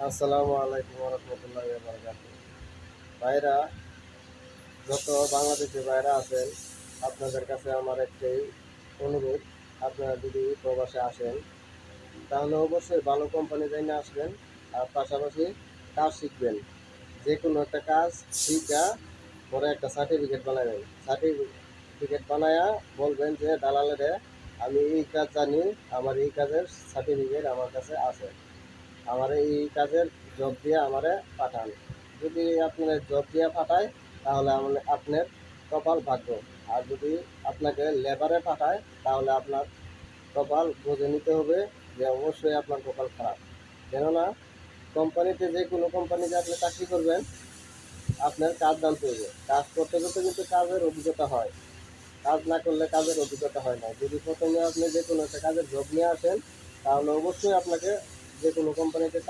আসসালামু আলাইকুম রহমতুল্লাহ বারকাতুহু। ভাইরা, যত বাংলাদেশি ভাইরা আছেন, আপনাদের কাছে আমার একটাই অনুরোধ। আপনারা যদি প্রবাসে আসেন তাহলে অবশ্যই ভালো কোম্পানি জেনে আসবেন, আর পাশাপাশি কাজ শিখবেন। যে কোনো একটা কাজ শিখা পরে একটা সার্টিফিকেট বানাবেন। সার্টিফিকেট বানায়া বলবেন যে দালালেরে আমি এই কাজ জানি, আমার এই কাজের সার্টিফিকেট আমার কাছে আছে, আমার এই কাজের জব দিয়ে আমারে পাঠান। যদি আপনার জব দিয়ে পাঠায় তাহলে আপনার কপাল ভাগ্য। আর যদি আপনাকে লেবারে পাঠায় তাহলে আপনার কপাল বুঝে নিতে হবে যে অবশ্যই আপনার কপাল খারাপ। কেননা কোম্পানিতে, যে কোনো কোম্পানিতে আপনি চাকরি করবেন, আপনার কাজ জানতে হবে। কাজ করতে করতে কিন্তু কাজের অভিজ্ঞতা হয়। কাজ না করলে কাজের অভিজ্ঞতা হয় না। যদি প্রথমে আপনি যে কোনো একটা কাজের জব নিয়ে আসেন তাহলে অবশ্যই আপনাকে যে কোনো কোম্পানিতে